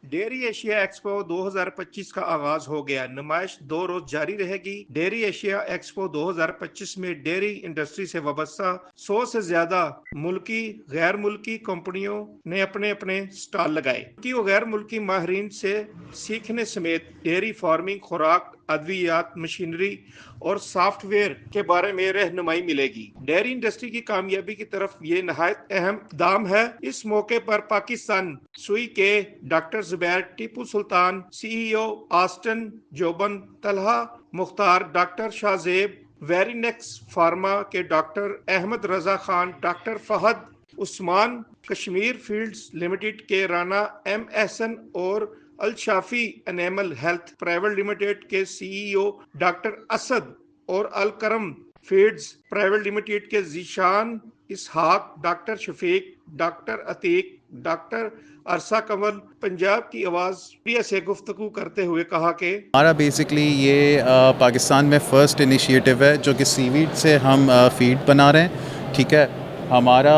Dairy Asia expo 2025 का आगाज हो गया। नुमाइश 2 रोज जारी रहेगी। डेयरी एशिया एक्सपो 2025 में डेयरी इंडस्ट्री से वाबस्ता 100 से ज्यादा मुल्की गैर मुल्की कंपनियों ने अपने अपने स्टॉल लगाए। मुल्की और गैर मुल्की माहिरीन से सीखने समेत डेयरी फार्मिंग, खुराक, अद्वियात, मशीनरी और सॉफ्टवेयर के बारे में रहनुमाई मिलेगी। डेयरी इंडस्ट्री की कामयाबी की तरफ ये नहायत अहम दाम है। इस मौके पर पाकिस्तान सुई के डॉक्टर जुबैर, टीपू सुल्तान, सीईओ ऑस्टन जोबन, Talha Mukhtar, doctor Shahzeb, Verinex pharma के doctor Ahmed Raza Khan, doctor Fahad Usman, Kashmir fields limited के राना एम एहसन और Al Shafi animal health private limited के सीईओ डॉक्टर असद और Al Karam feeds private limited के Zeeshan Ishaq, doctor Shafiq, doctor Atiq, doctor Arsa Kanwal Punjab की आवाज़ मीडिया से गुफ्तगू करते हुए कहा कि हमारा बेसिकली ये पाकिस्तान में फ़र्स्ट इनिशिएटिव है जो कि सीवीड से हम फ़ीड बना रहे हैं। ठीक है, हमारा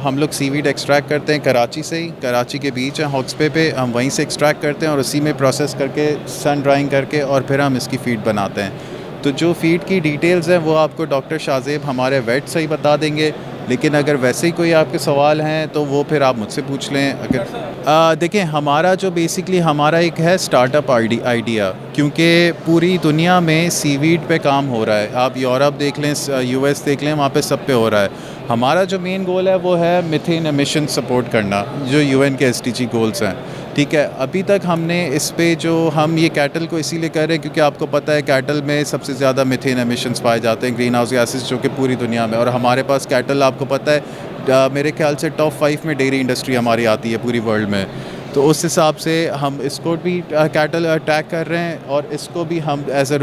हम लोग सीवीड एक्सट्रैक्ट करते हैं कराची से ही। कराची के बीच है हॉक्सपे पे, हम वहीं से एक्सट्रैक्ट करते हैं और उसी में प्रोसेस करके सन ड्राइंग करके और फिर हम इसकी फ़ीड बनाते हैं। तो जो फ़ीड की डिटेल्स हैं वो आपको डॉक्टर शाहजेब हमारे वेट से ही बता देंगे, लेकिन अगर वैसे ही कोई आपके सवाल हैं तो वो फिर आप मुझसे पूछ लें। अगर देखें, हमारा जो बेसिकली हमारा एक है स्टार्टअप आइडिया, क्योंकि पूरी दुनिया में सीवीड पे काम हो रहा है। आप यूरोप देख लें, यूएस देख लें, वहाँ पे सब पे हो रहा है। हमारा जो मेन गोल है वो है मीथेन एमिशन सपोर्ट करना, जो यूएन के एसडीजी गोल्स हैं। ठीक है, अभी तक हमने इस पे जो हम ये कैटल को इसीलिए कर रहे हैं क्योंकि आपको पता है कैटल में सबसे ज़्यादा मीथेन एमिशंस पाए जाते हैं, ग्रीन हाउस गैसेस, जो कि पूरी दुनिया में। और हमारे पास कैटल आपको पता है मेरे ख्याल से टॉप 5 में डेयरी इंडस्ट्री हमारी आती है पूरी वर्ल्ड में। तो उस हिसाब से हम इसको भी कैटल अटैक कर रहे हैं और इसको भी हम एज अ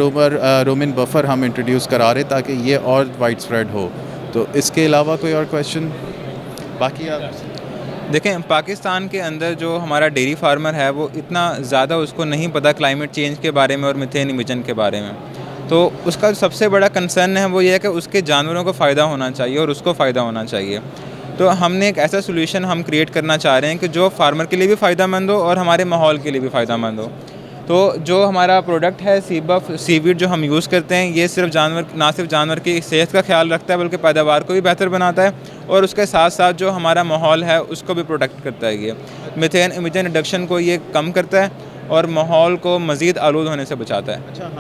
रोमन बफर हम इंट्रोड्यूस करा रहे हैं ताकि ये और वाइड स्प्रेड हो। तो इसके अलावा कोई और क्वेश्चन बाकी आप देखें, पाकिस्तान के अंदर जो हमारा डेयरी फार्मर है वो इतना ज़्यादा उसको नहीं पता क्लाइमेट चेंज के बारे में और मीथेन इमिशन के बारे में। तो उसका सबसे बड़ा कंसर्न है वो ये है कि उसके जानवरों को फ़ायदा होना चाहिए और उसको फ़ायदा होना चाहिए। तो हमने एक ऐसा सोल्यूशन हम क्रिएट करना चाह रहे हैं कि जो फार्मर के लिए भी फ़ायदेमंद हो और हमारे माहौल के लिए भी फ़ायदेमंद हो। तो जो हमारा प्रोडक्ट है सीवीड जो हम यूज़ करते हैं, ये ना सिर्फ जानवर की सेहत का ख्याल रखता है बल्कि पैदावार को भी बेहतर बनाता है और उसके साथ साथ जो हमारा माहौल है उसको भी प्रोटेक्ट करता है। ये मीथेन इमिशन रिडक्शन को ये कम करता है और माहौल को मज़ीद आलूद होने से बचाता है। अच्छा,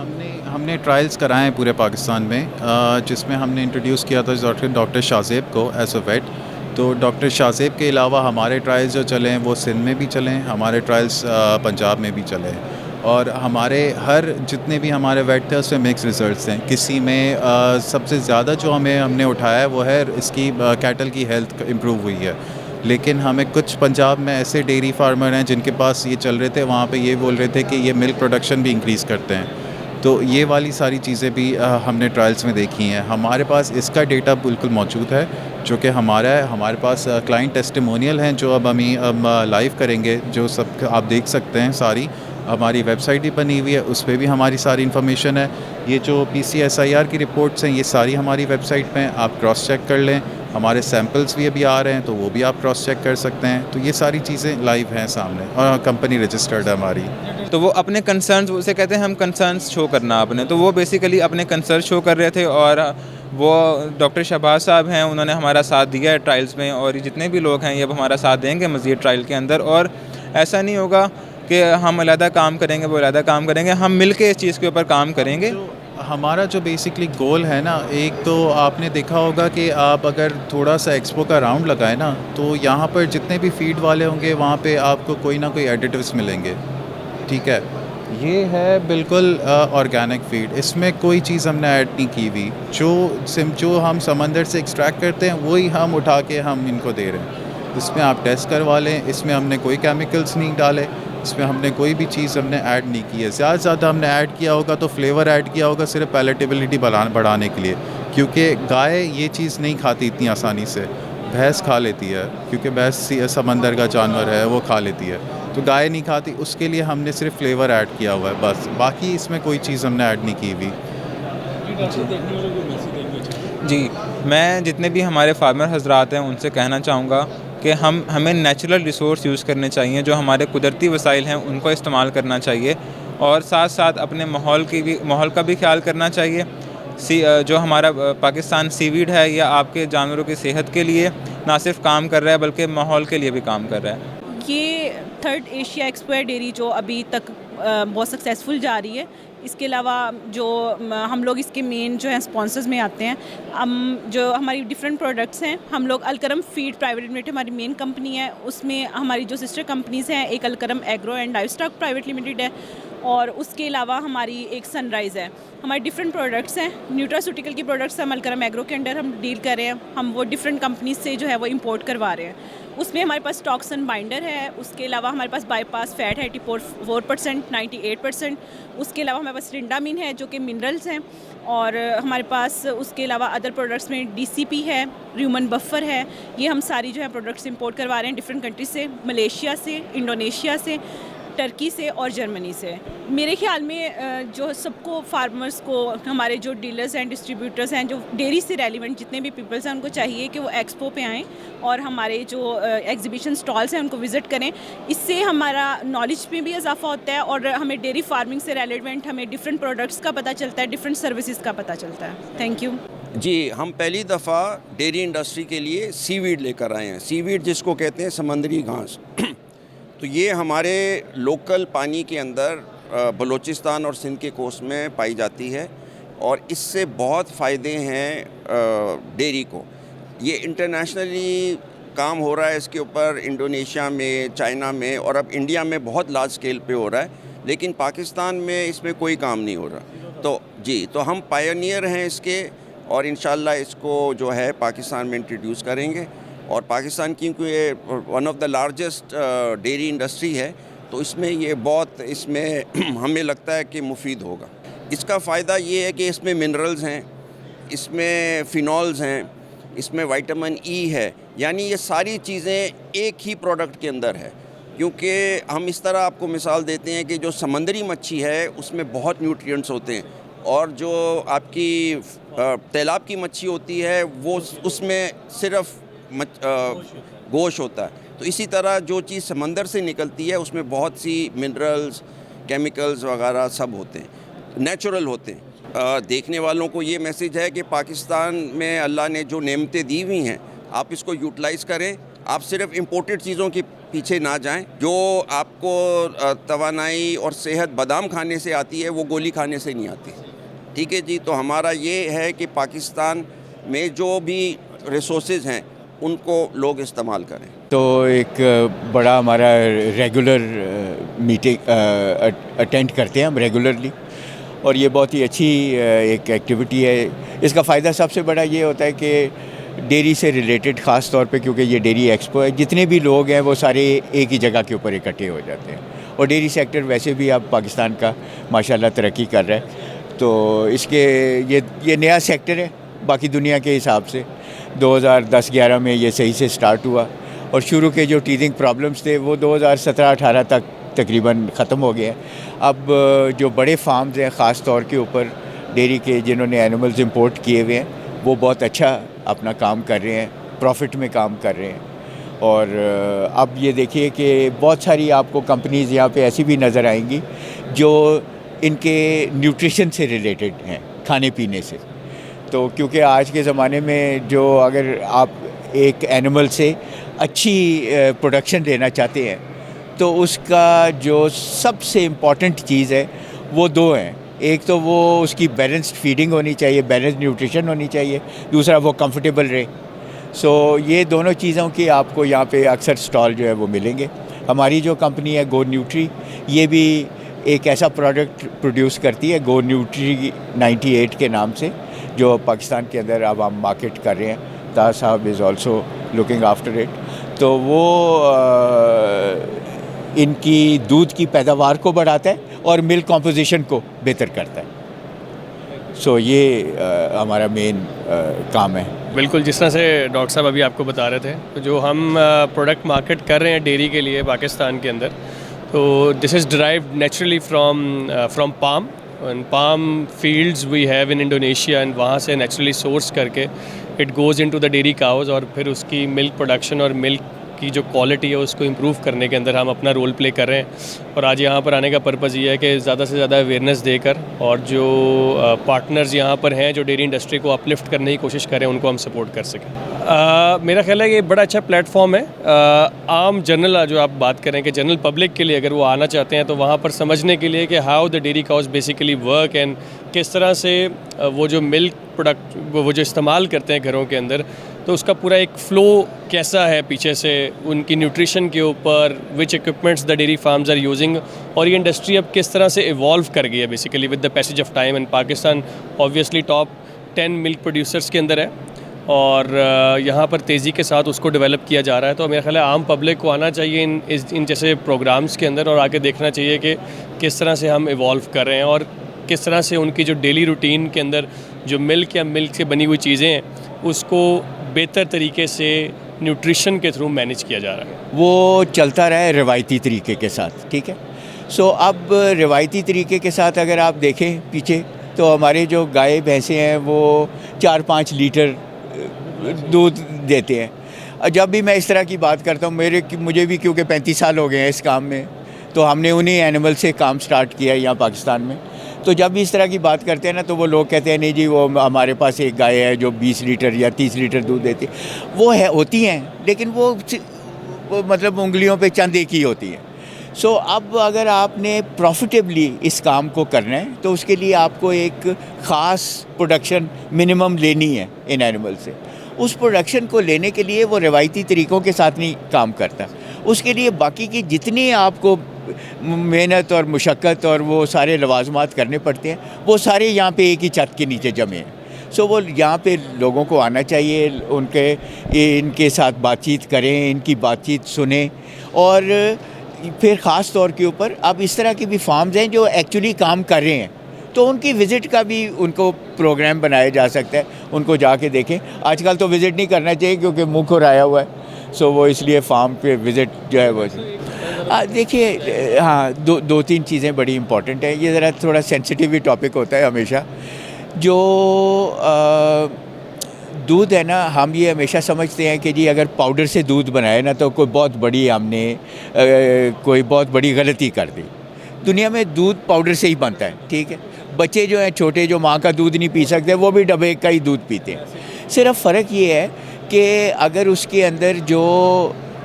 हमने ट्रायल्स कराए हैं पूरे पाकिस्तान में, जिसमें हमने इंट्रोड्यूस किया था डॉक्टर शाहजेब को एज अ वेट। तो डॉक्टर शाहजेब के अलावा हमारे ट्रायल्स जो चले हैं वो सिंध में भी चले हैं, हमारे ट्रायल्स पंजाब में भी चले हैं। और हमारे हर जितने भी हमारे वेट थे उसमें मिक्स रिजल्ट्स हैं। किसी में सबसे ज़्यादा जो हमने उठाया है वो है इसकी कैटल की हेल्थ इम्प्रूव हुई है। लेकिन हमें कुछ पंजाब में ऐसे डेयरी फार्मर हैं जिनके पास ये चल रहे थे, वहाँ पे ये बोल रहे थे कि ये मिल्क प्रोडक्शन भी इंक्रीज़ करते हैं। तो ये वाली सारी चीज़ें भी हमने ट्रायल्स में देखी हैं। हमारे पास इसका डेटा बिल्कुल मौजूद है जो कि हमारा है। हमारे पास क्लाइंट टेस्टिमोनियल हैं जो अब लाइव करेंगे, जो सब आप देख सकते हैं। सारी हमारी वेबसाइट भी बनी हुई है, उस पर भी हमारी सारी इन्फॉर्मेशन है। ये जो PCSIR की रिपोर्ट्स हैं ये सारी हमारी वेबसाइट पे हैं, आप क्रॉस चेक कर लें। हमारे सैम्पल्स भी अभी आ रहे हैं तो वो भी आप क्रॉस चेक कर सकते हैं। तो ये सारी चीज़ें लाइव हैं सामने और कंपनी रजिस्टर्ड है हमारी। तो वो अपने कंसर्न्स, उसे कहते हैं हम कंसर्न्स शो करना अपने, तो वो बेसिकली अपने कंसर्न शो कर रहे थे और वो डॉक्टर शहबाज साहब हैं, उन्होंने हमारा साथ दिया है ट्रायल्स में और जितने भी लोग हैं ये अब हमारा साथ देंगे मज़ीद ट्रायल के अंदर। और ऐसा नहीं होगा कि हम अलहदा काम करेंगे वो अलहदा काम करेंगे, हम मिल के इस चीज़ के ऊपर काम करेंगे। हमारा जो बेसिकली गोल है ना, एक तो आपने देखा होगा कि आप अगर थोड़ा सा एक्सपो का राउंड लगाए ना तो यहाँ पर जितने भी फीड वाले होंगे वहाँ पे आपको कोई ना कोई एडिटिव्स मिलेंगे। ठीक है, ये है बिल्कुल ऑर्गेनिक फीड, इसमें कोई चीज़ हमने ऐड नहीं की हुई। जो हम समंदर से एक्सट्रैक्ट करते हैं वही हम उठा के हम इनको दे रहे हैं। इसमें आप टेस्ट करवा लें, इसमें हमने कोई केमिकल्स नहीं डाले, इसमें हमने कोई भी चीज़ हमने ऐड नहीं की है। ज़्यादा से ज़्यादा हमने ऐड किया होगा तो फ्लेवर ऐड किया होगा सिर्फ पैलेटेबिलिटी बढ़ाने के लिए, क्योंकि गाय ये चीज़ नहीं खाती इतनी आसानी से। भैंस खा लेती है क्योंकि भैंस समंदर का जानवर है, वो खा लेती है, तो गाय नहीं खाती, उसके लिए हमने सिर्फ फ्लेवर ऐड किया हुआ है बस। बाकी इसमें कोई चीज़ हमने ऐड नहीं की हुई। जी, मैं जितने भी हमारे फार्मर हजरात हैं उनसे कहना चाहूँगा कि हमें नेचुरल रिसोर्स यूज़ करने चाहिए, जो हमारे कुदरती वसाइल हैं उनको इस्तेमाल करना चाहिए, और साथ साथ अपने माहौल का भी ख्याल करना चाहिए। जो हमारा पाकिस्तान सीवीड है, या आपके जानवरों की सेहत के लिए ना सिर्फ काम कर रहा है बल्कि माहौल के लिए भी काम कर रहा है। ये 3rd एशिया एक्सपो है डेयरी, जो अभी तक बहुत सक्सेसफुल जा रही है। इसके अलावा जो हम लोग इसके मेन जो है स्पॉन्सर्स में आते हैं, हम जो हमारी डिफरेंट प्रोडक्ट्स हैं, हम लोग अलकरम फीड प्राइवेट लिमिटेड हमारी मेन कंपनी है, उसमें हमारी जो सिस्टर कंपनीज़ हैं, एक Alkaram agro and livestock private limited है, और उसके अलावा हमारी एक सनराइज़ है। हमारे डिफरेंट प्रोडक्ट्स हैं, न्यूट्रास्यूटिकल की प्रोडक्ट्स हम अलकरम एग्रो के अंडर हम डील कर रहे हैं, हम वो डिफरेंट कंपनीज से जो है वो इंपोर्ट करवा रहे हैं। उसमें हमारे पास टॉक्सन बाइंडर है, उसके अलावा हमारे पास बाईपास फैट है 84%, 98%। उसके अलावा हमारे पास रिंडामिन है जो कि मिनरल्स हैं, और हमारे पास उसके अलावा अदर प्रोडक्ट्स में DCP है, र्यूमन बफर है। ये हम सारी जो है प्रोडक्ट्स इंपोर्ट करवा रहे हैं डिफरेंट कंट्रीज से, मलेशिया से, इंडोनेशिया से, टर्की से और जर्मनी से। मेरे ख्याल में जो सबको फार्मर्स को, हमारे जो डीलर्स हैं, डिस्ट्रीब्यूटर्स हैं, जो डेयरी से रेलिवेंट जितने भी पीपल्स हैं, उनको चाहिए कि वो एक्सपो पे आएँ और हमारे जो एग्जीबिशन स्टॉल्स हैं उनको विज़िट करें। इससे हमारा नॉलेज में भी इजाफा होता है और हमें डेयरी फार्मिंग से रेलिवेंट हमें डिफरेंट प्रोडक्ट्स का पता चलता है, डिफरेंट सर्विसेज का पता चलता है। थैंक यू जी। हम पहली दफ़ा डेयरी इंडस्ट्री के लिए सीवीड लेकर आए हैं। सीवीड जिसको कहते हैं समंदरी घास। तो ये हमारे लोकल पानी के अंदर बलूचिस्तान और सिंध के कोस्ट में पाई जाती है, और इससे बहुत फ़ायदे हैं डेयरी को। ये इंटरनेशनली काम हो रहा है इसके ऊपर, इंडोनेशिया में, चाइना में, और अब इंडिया में बहुत लार्ज स्केल पे हो रहा है, लेकिन पाकिस्तान में इसमें कोई काम नहीं हो रहा। तो जी, तो हम पायनियर हैं इसके, और इंशाल्लाह इसको जो है पाकिस्तान में इंट्रोड्यूस करेंगे। और पाकिस्तान की क्योंकि ये one of the largest dairy industry है, तो इसमें ये बहुत इसमें हमें लगता है कि मुफीद होगा। इसका फ़ायदा ये है कि इसमें मिनरल्स हैं, इसमें फिनॉल्स हैं, इसमें विटामिन ई है, यानी ये सारी चीज़ें एक ही प्रोडक्ट के अंदर है। क्योंकि हम इस तरह आपको मिसाल देते हैं कि जो समंदरी मच्छी है उसमें बहुत न्यूट्रिएंट्स होते हैं, और जो आपकी तालाब की मच्छी होती है वो उसमें सिर्फ गोश्त होता है। तो इसी तरह जो चीज़ समंदर से निकलती है उसमें बहुत सी मिनरल्स, केमिकल्स वगैरह सब होते हैं, नेचुरल होते हैं। देखने वालों को ये मैसेज है कि पाकिस्तान में अल्लाह ने जो नेमतें दी हुई हैं, आप इसको यूटिलाइज़ करें। आप सिर्फ इंपोर्टेड चीज़ों के पीछे ना जाएं। जो आपको तवानाई और सेहत बादाम खाने से आती है, वो गोली खाने से नहीं आती। ठीक है जी। तो हमारा ये है कि पाकिस्तान में जो भी रिसोर्सेज हैं उनको लोग इस्तेमाल करें। तो एक बड़ा हमारा रेगुलर मीटिंग अटेंड करते हैं हम रेगुलरली, और ये बहुत ही अच्छी एक एक्टिविटी है। इसका फ़ायदा सबसे बड़ा ये होता है कि डेयरी से रिलेटेड ख़ास तौर पे, क्योंकि ये डेयरी एक्सपो है, जितने भी लोग हैं वो सारे एक ही जगह के ऊपर इकट्ठे हो जाते हैं। और डेयरी सेक्टर वैसे भी अब पाकिस्तान का माशाल्लाह तरक्की कर रहा है, तो इसके ये नया सेक्टर है बाकी दुनिया के हिसाब से। 2010-11 में ये सही से स्टार्ट हुआ, और शुरू के जो टीजिंग प्रॉब्लम्स थे वो 2017-18 तक तकरीबन ख़त्म हो गए हैं। अब जो बड़े फार्म्स हैं ख़ास तौर के ऊपर डेयरी के, जिन्होंने एनिमल्स इंपोर्ट किए हुए हैं, वो बहुत अच्छा अपना काम कर रहे हैं, प्रॉफिट में काम कर रहे हैं। और अब ये देखिए कि बहुत सारी आपको कंपनीज़ यहाँ पे ऐसी भी नज़र आएंगी जो इनके न्यूट्रिशन से रिलेटेड हैं, खाने पीने से। तो क्योंकि आज के ज़माने में जो अगर आप एक एनिमल से अच्छी प्रोडक्शन लेना चाहते हैं, तो उसका जो सबसे इम्पॉर्टेंट चीज़ है वो दो हैं। एक तो वो उसकी बैलेंस्ड फीडिंग होनी चाहिए, बैलेंस्ड न्यूट्रिशन होनी चाहिए, दूसरा वो कंफर्टेबल रहे। सो ये दोनों चीज़ों की आपको यहाँ पे अक्सर स्टॉल जो है वो मिलेंगे। हमारी जो कंपनी है गो न्यूट्री, ये भी एक ऐसा प्रोडक्ट प्रोड्यूस करती है गो न्यूट्री 98 के नाम से, जो पाकिस्तान के अंदर अब हम मार्केट कर रहे हैं। ताज साहब is also looking after it. तो वो इनकी दूध की पैदावार को बढ़ाता है और मिल्क कॉम्पोजिशन को बेहतर करता है। सो ये हमारा मेन काम है। बिल्कुल, जिस तरह से डॉक्टर साहब अभी आपको बता रहे थे, तो जो हम प्रोडक्ट मार्केट कर रहे हैं डेयरी के लिए पाकिस्तान के अंदर, तो this is derived naturally from palm, and palm fields we have in Indonesia, and वहाँ से नेचुरली सोर्स करके it goes into the dairy cows, और फिर उसकी मिल्क प्रोडक्शन और मिल्क की जो क्वालिटी है उसको इम्प्रूव करने के अंदर हम अपना रोल प्ले कर रहे हैं। और आज यहाँ पर आने का पर्पज़ ये है कि ज़्यादा से ज़्यादा अवेयरनेस देकर और जो पार्टनर्स यहाँ पर हैं जो डेयरी इंडस्ट्री को अपलिफ्ट करने की कोशिश करें उनको हम सपोर्ट कर सकें। मेरा ख्याल है ये बड़ा अच्छा प्लेटफॉर्म है। आम जनरल जो आप बात करें कि जनरल पब्लिक के लिए अगर वो आना चाहते हैं तो वहाँ पर समझने के लिए कि how the dairy cows basically work and किस तरह से वो जो मिल्क प्रोडक्ट वो जो इस्तेमाल करते हैं घरों के अंदर, तो उसका पूरा एक फ़्लो कैसा है पीछे से, उनकी न्यूट्रिशन के ऊपर, which equipments the dairy farms are using, और ये इंडस्ट्री अब किस तरह से इवॉल्व कर गई है basically with the passage of time. And Pakistan obviously top 10 milk producers के अंदर है और यहाँ पर तेज़ी के साथ उसको डेवलप किया जा रहा है। तो मेरा ख्याल है आम पब्लिक को आना चाहिए इन जैसे प्रोग्राम्स के अंदर और आके देखना चाहिए कि किस तरह से हम इवॉल्व कर रहे हैं और किस तरह से उनकी जो डेली रूटीन के अंदर जो मिल्क या मिल्क से बनी हुई चीज़ें हैं उसको बेहतर तरीके से न्यूट्रिशन के थ्रू मैनेज किया जा रहा है। वो चलता रहा है रिवायती तरीके के साथ, ठीक है। सो अब रिवायती तरीके के साथ अगर आप देखें पीछे तो हमारे जो गाय भैंसें हैं वो 4-5 लीटर दूध देते हैं। जब भी मैं इस तरह की बात करता हूँ, मुझे भी क्योंकि 35 साल हो गए हैं इस काम में, तो हमने उन्हीं एनिमल से काम स्टार्ट किया यहाँ पाकिस्तान में। तो जब भी इस तरह की बात करते हैं ना तो वो लोग कहते हैं नहीं जी वो हमारे पास एक गाय है जो 20 लीटर या 30 लीटर दूध देती है। वो है होती हैं लेकिन वो मतलब उंगलियों पे चंद एक ही होती हैं। सो अब अगर आपने प्रॉफिटेबली इस काम को करना है तो उसके लिए आपको एक ख़ास प्रोडक्शन मिनिमम लेनी है इन एनिमल से। उस प्रोडक्शन को लेने के लिए वो रिवायती तरीक़ों के साथ नहीं काम करता। उसके लिए बाकी की जितनी आपको मेहनत और मुशक्क़त और वो सारे लवाजमात करने पड़ते हैं वो सारे यहाँ पे एक ही छत के नीचे जमे हैं। सो वो यहाँ पे लोगों को आना चाहिए, इनके साथ बातचीत करें, इनकी बातचीत सुने। और फिर ख़ास तौर के ऊपर अब इस तरह की भी फार्म्स हैं जो एक्चुअली काम कर रहे हैं तो उनकी विज़िट का भी उनको प्रोग्राम बनाया जा सकता है, उनको जाके देखें। आजकल तो विज़िट नहीं करना चाहिए क्योंकि मुँह खुराया हुआ है, सो वो इसलिए फार्म पे विज़िट जो है वो देखिए। हाँ, दो तीन चीज़ें बड़ी इंपॉर्टेंट है। ये ज़रा थोड़ा सेंसिटिव भी टॉपिक होता है हमेशा। जो दूध है ना, हम ये हमेशा समझते हैं कि जी अगर पाउडर से दूध बनाए ना तो कोई बहुत बड़ी गलती कर दी। दुनिया में दूध पाउडर से ही बनता है, ठीक है। बच्चे जो हैं छोटे जो माँ का दूध नहीं पी सकते वो भी डब्बे का ही दूध पीते हैं। सिर्फ फ़र्क ये है कि अगर उसके अंदर जो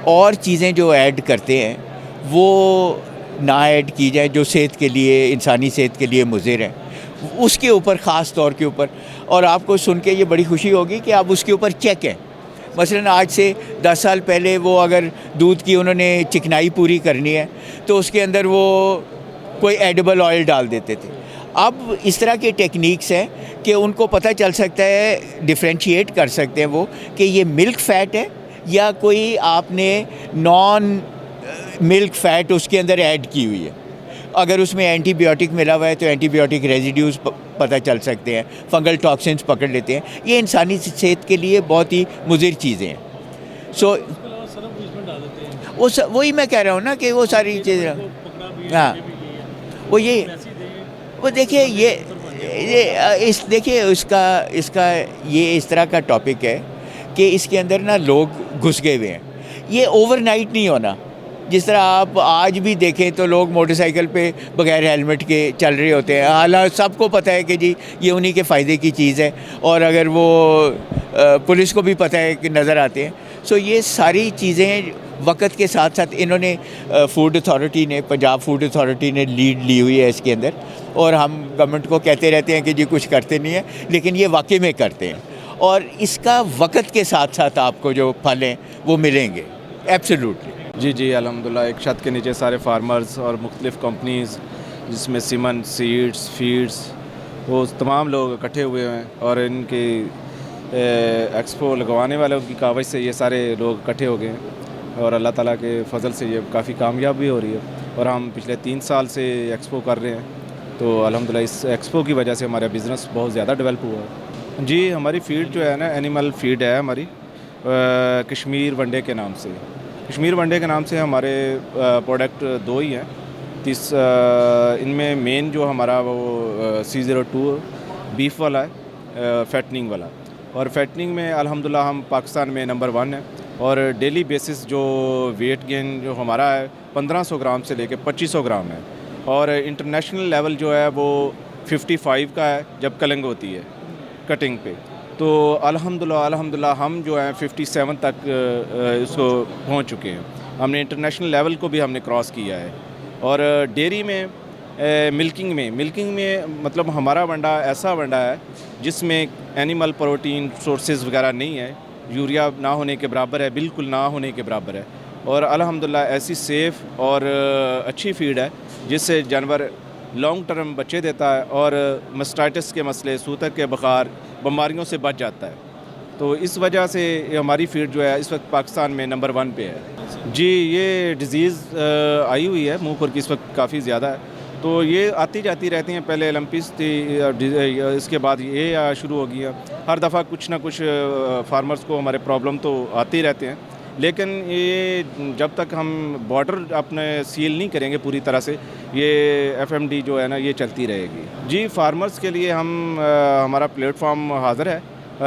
और चीज़ें जो ऐड करते हैं वो ना ऐड की जाए जो सेहत के लिए, इंसानी सेहत के लिए मुज़िर हैं, उसके ऊपर ख़ास तौर के ऊपर। और आपको सुन के ये बड़ी खुशी होगी कि आप उसके ऊपर चेक हैं। मसलन आज से 10 साल पहले वो अगर दूध की उन्होंने चिकनाई पूरी करनी है तो उसके अंदर वो कोई एडिबल ऑयल डाल देते थे। अब इस तरह के टेक्निक्स हैं कि उनको पता चल सकता है, डिफ्रेंशिएट कर सकते हैं वो कि ये मिल्क फ़ैट है या कोई आपने नॉन मिल्क फ़ैट उसके अंदर ऐड की हुई है। अगर उसमें एंटीबायोटिक मिला हुआ है तो एंटीबायोटिक रेजिड्यूज़ पता चल सकते हैं, फंगल टॉक्सिन्स पकड़ लेते हैं। ये इंसानी सेहत के लिए बहुत ही मुज़िर चीज़ें हैं। सो वही मैं कह रहा हूँ ना कि वो सारी चीज़ें, हाँ वो देखिए देखिए इसका ये इस तरह का टॉपिक है कि इसके अंदर ना लोग घुस गए हुए हैं। ये ओवरनाइट नहीं होना। जिस तरह आप आज भी देखें तो लोग मोटरसाइकिल पे बगैर हेलमेट के चल रहे होते हैं। हालांकि सबको पता है कि जी ये उन्हीं के फ़ायदे की चीज़ है और अगर वो पुलिस को भी पता है कि नज़र आते हैं। सो ये सारी चीज़ें वक्त के साथ साथ इन्होंने फूड अथॉरिटी ने, पंजाब फूड अथॉरिटी ने लीड ली हुई है इसके अंदर। और हम गवर्नमेंट को कहते रहते हैं कि जी कुछ करते नहीं है, लेकिन ये वाकई में करते हैं। और इसका वक्त के साथ साथ आपको जो फल हैं वो मिलेंगे एब्सोल्युटली। जी अल्हम्दुलिल्लाह एक छत के नीचे सारे फार्मर्स और मुख्तलिफ़ कंपनीज़ जिसमें सीमन, सीड्स, फीड्स, वो तमाम लोग इकट्ठे हुए हैं और इनके एक्सपो लगवाने वालों की कावज से ये सारे लोग इकट्ठे हो गए हैं और अल्लाह ताला के फ़ज़ल से ये काफ़ी कामयाब भी हो रही है। और हम पिछले 3 साल से एक्सपो कर रहे हैं, तो अल्हम्दुलिल्लाह इस एक्सपो की वजह से हमारा बिज़नेस बहुत ज़्यादा डेवलप हुआ है। जी हमारी फ़ीड जो है ना, एनिमल फ़ीड है हमारी, कश्मीर वनडे के नाम से। कश्मीर वनडे के नाम से हमारे प्रोडक्ट 2 ही हैं। इनमें मेन जो हमारा वो C02 बीफ वाला है, फैटनिंग वाला। और फैटनिंग में अल्हम्दुलिल्लाह हम पाकिस्तान में नंबर 1 है। और डेली बेसिस जो वेट गेन जो हमारा है 1500 ग्राम से लेकर 2500 ग्राम है, और इंटरनेशनल लेवल जो है वो 55 का है जब कलिंग होती है कटिंग पे। तो अल्हम्दुलिल्लाह हम जो है 57 तक इसको पहुंच चुके हैं। हमने इंटरनेशनल लेवल को भी हमने क्रॉस किया है। और डेयरी में मिल्किंग में मतलब हमारा वंडा ऐसा वंडा है जिसमें एनिमल प्रोटीन सोर्सेज वगैरह नहीं है, यूरिया ना होने के बराबर है, बिल्कुल ना होने के बराबर है। और अल्हम्दुलिल्लाह ऐसी सेफ़ और अच्छी फीड है जिससे जानवर लॉन्ग टर्म बच्चे देता है और मस्टाइटिस के मसले, सूतक के बुखार, बीमारियों से बच जाता है। तो इस वजह से हमारी फीड जो है इस वक्त पाकिस्तान में नंबर 1 पे है। जी, ये डिज़ीज़ आई हुई है मुँह खुर की, इस वक्त काफ़ी ज़्यादा है। तो ये आती जाती रहती हैं, पहले ओलंपिक्स थी, इसके बाद ये शुरू हो गया। हर दफ़ा कुछ ना कुछ फार्मर्स को हमारे प्रॉब्लम तो आते ही रहते हैं, लेकिन ये जब तक हम बॉर्डर अपने सील नहीं करेंगे पूरी तरह से, ये FMD जो है ना ये चलती रहेगी। जी, फार्मर्स के लिए हमारा प्लेटफॉर्म हाज़िर है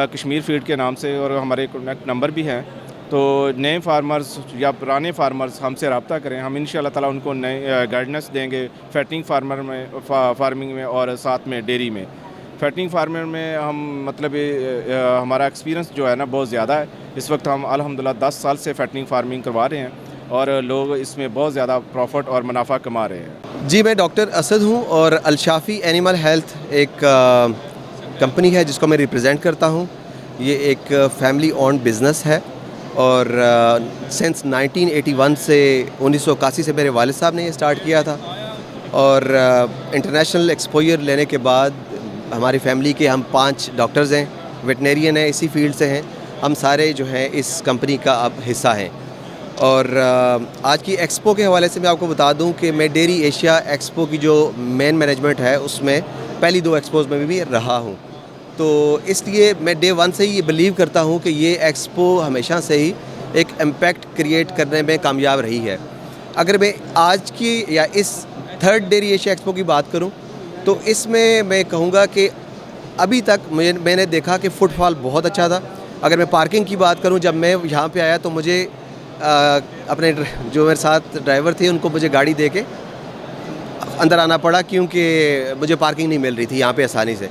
कश्मीर फीड के नाम से, और हमारे कॉन्टैक्ट नंबर भी हैं। तो नए फार्मर्स या पुराने फार्मर्स हमसे रब्ता करें, हम इंशाल्लाह ताला उनको नए गाइडेंस देंगे फैटनिंग फार्मिंग में और साथ में डेयरी में। फैटनिंग फार्मर में हम मतलब हमारा एक्सपीरियंस जो है ना बहुत ज़्यादा है। इस वक्त हम अल्हम्दुलिल्लाह 10 साल से फैटनिंग फार्मिंग करवा रहे हैं और लोग इसमें बहुत ज़्यादा प्रॉफिट और मुनाफा कमा रहे हैं। जी, मैं डॉक्टर असद हूँ और अल-शाफ़ी एनिमल हेल्थ एक कंपनी है जिसको मैं रिप्रेजेंट करता हूँ। ये एक फैमिली ओन्ड बिज़नेस है और सिंस 1981 से 1981 से मेरे वालिद साहब ने ये स्टार्ट किया था। और इंटरनेशनल एक्सपोजर लेने के बाद हमारी फैमिली के हम 5 डॉक्टर्स हैं, वेटनेरियन हैं, इसी फील्ड से हैं। हम सारे जो हैं इस कंपनी का अब हिस्सा हैं। और आज की एक्सपो के हवाले से मैं आपको बता दूं कि मैं डेयरी एशिया एक्सपो की जो मेन मैनेजमेंट है उसमें पहली 2 एक्सपोज में भी रहा हूं। तो इसलिए मैं डे 1 से ही ये बिलीव करता हूं कि ये एक्सपो हमेशा से ही एक इम्पैक्ट क्रिएट करने में कामयाब रही है। अगर मैं आज की या इस 3rd डेयरी एशिया एक्सपो की बात करूं तो इसमें मैं कहूँगा कि अभी तक मैंने देखा कि फुटफॉल बहुत अच्छा था। अगर मैं पार्किंग की बात करूं, जब मैं यहाँ पे आया तो मुझे अपने जो मेरे साथ ड्राइवर थे उनको मुझे गाड़ी दे के अंदर आना पड़ा क्योंकि मुझे पार्किंग नहीं मिल रही थी यहाँ पे आसानी से।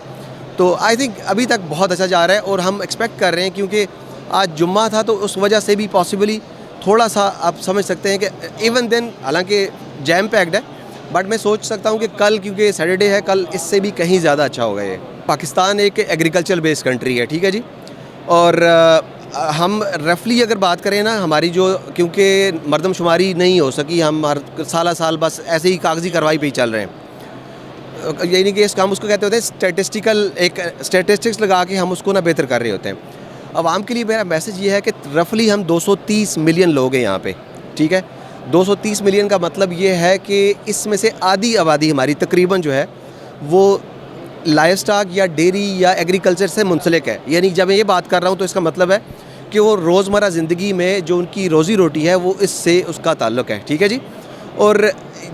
तो आई थिंक अभी तक बहुत अच्छा जा रहा है और हम एक्सपेक्ट कर रहे हैं क्योंकि आज जुम्मा था तो उस वजह से भी पॉसिबली थोड़ा सा आप समझ सकते हैं कि इवन देन हालांकि जैम पैक्ड है, बट मैं सोच सकता हूँ कि कल क्योंकि सैटरडे है, कल इससे भी कहीं ज़्यादा अच्छा होगा। ये पाकिस्तान एक एग्रीकल्चर बेस्ड कंट्री है, ठीक है जी। और हम रफली अगर बात करें ना, हमारी जो क्योंकि मरदमशुमारी नहीं हो सकी, हम हर साल बस ऐसे ही कागजी कार्रवाई पे ही चल रहे हैं। यानी कि इस काम उसको कहते होते हैं स्टैटिस्टिक्स लगा के हम उसको ना बेहतर कर रहे होते हैं। आवाम के लिए मेरा मैसेज ये है कि रफली हम 230 मिलियन लोग हैं यहाँ पे, ठीक है। 230 मिलियन का मतलब ये है कि इसमें से आधी आबादी हमारी तकरीबन जो है वो लाइव स्टॉक या डेयरी या एग्रीकल्चर से मुंसलिक है। यानी जब मैं ये बात कर रहा हूँ तो इसका मतलब है कि वो रोज़मर्रा ज़िंदगी में जो उनकी रोज़ी रोटी है वो इससे उसका ताल्लुक़ है, ठीक है जी। और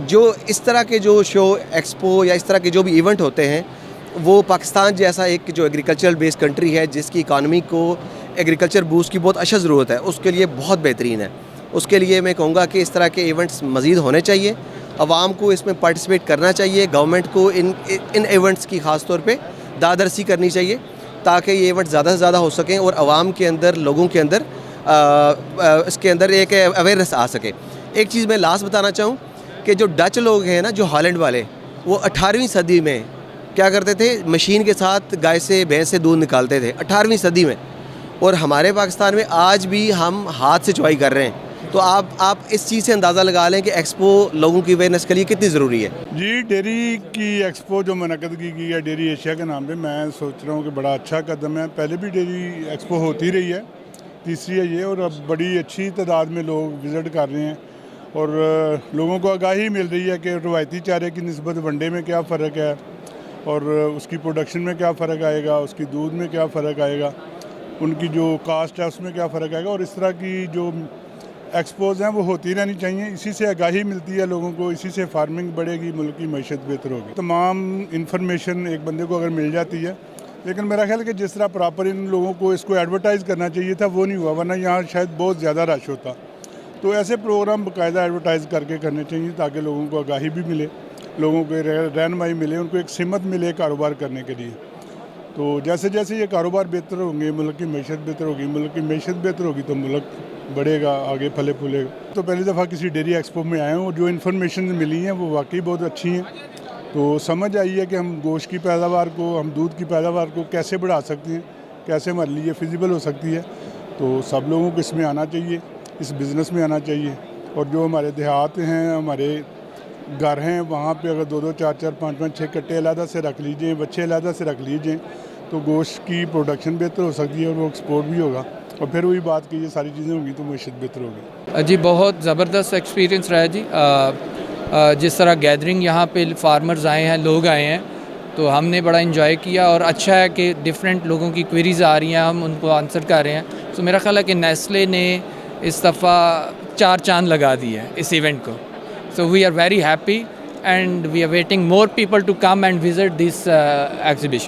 जो इस तरह के जो शो एक्सपो या इस तरह के जो भी इवेंट होते हैं वो पाकिस्तान जैसा एक जो एग्रीकल्चरल बेस्ड कंट्री है जिसकी इकानमी को एग्रीकल्चर बूस्ट की बहुत अशद ज़रूरत है, उसके लिए बहुत बेहतरीन है। उसके लिए मैं कहूँगा कि इस तरह के इवेंट्स मज़ीद होने चाहिए, आवाम को इसमें पार्टिसिपेट करना चाहिए, गवर्नमेंट को इन इवेंट्स की ख़ास तौर पे दादरसी करनी चाहिए ताकि ये इवेंट ज़्यादा से ज़्यादा हो सकें और आवाम के अंदर, लोगों के अंदर इसके अंदर एक अवेयरनेस आ सके। एक चीज़ मैं लास्ट बताना चाहूँ कि जो डच लोग हैं ना, जो हॉलैंड वाले, वो 18वीं सदी में क्या करते थे, मशीन के साथ गाय से भैंस से दूध निकालते थे 18वीं सदी में। और हमारे पाकिस्तान में आज भी हम हाथ से चुवाई कर रहे हैं। तो आप इस चीज़ से अंदाज़ा लगा लें कि एक्सपो लोगों की अवेयरनेस के लिए कितनी ज़रूरी है। जी, डेयरी की एक्सपो जो मुनक़द की गई है डेयरी एशिया के नाम पे, मैं सोच रहा हूँ कि बड़ा अच्छा कदम है। पहले भी डेयरी एक्सपो होती रही है, तीसरी है ये, और अब बड़ी अच्छी तादाद में लोग विज़िट कर रहे हैं और लोगों को आगाही मिल रही है कि रवायती चारे की निस्बत वनडे में क्या फ़र्क है और उसकी प्रोडक्शन में क्या फ़र्क आएगा, उसकी दूध में क्या फ़र्क आएगा, उनकी जो कास्ट है उसमें क्या फ़र्क आएगा। और इस तरह की जो एक्सपोज हैं वो होती रहनी चाहिए। इसी से आगाही मिलती है लोगों को, इसी से फार्मिंग बढ़ेगी, मुल्क की मईशत बेहतर होगी। तमाम इंफॉर्मेशन एक बंदे को अगर मिल जाती है लेकिन मेरा ख्याल है कि जिस तरह प्रॉपर इन लोगों को इसको एडवर्टाइज़ करना चाहिए था वो नहीं हुआ, वरना यहाँ शायद बहुत ज़्यादा रश होता। तो ऐसे प्रोग्राम बाकायदा एडवर्टाइज़ करके करने चाहिए ताकि लोगों को आगाही भी मिले, लोगों को रहनुमाई मिले, उनको एक सिमत मिले कारोबार करने के लिए। तो जैसे जैसे ये कारोबार बेहतर होंगे, मुल्क की मैशत बेहतर होगी, मुल्क की मैशत बेहतर होगी तो मुल्क बढ़ेगा, आगे फले फूलेगा। तो पहली दफ़ा किसी डेयरी एक्सपो में आए हूँ और जो इन्फॉर्मेशन मिली हैं वो वाकई बहुत अच्छी हैं। तो समझ आई है कि हम गोश्त की पैदावार को, हम दूध की पैदावार को कैसे बढ़ा सकते हैं, कैसे हमारे लिए फिजिबल हो सकती है। तो सब लोगों को इसमें आना चाहिए, इस बिज़नेस में आना चाहिए। और जो हमारे देहात हैं, हमारे घर हैं, वहाँ पे अगर 2-2, 4-4, 5-5, 6 कट्टे अलहदा से रख लीजिए, बच्चे अलहदा से रख लीजिए, तो गोश्त की प्रोडक्शन बेहतर हो सकती है और वो एक्सपोर्ट भी होगा। और फिर वही बात कि ये सारी चीज़ें होंगी तो मैशत बेहतर होगी। जी बहुत ज़बरदस्त एक्सपीरियंस रहा जी। जिस तरह गैदरिंग यहाँ पे फार्मर्स आए हैं, लोग आए हैं, तो हमने बड़ा इन्जॉय किया और अच्छा है कि डिफरेंट लोगों की क्वेरीज़ आ रही हैं, हम उनको आंसर कर रहे हैं। तो मेरा ख्याल है कि नेस्ले ने इस दफ़ा 4 चांद लगा दिए हैं इस इवेंट को। So we are very happy and we are waiting more people to come and visit this exhibition.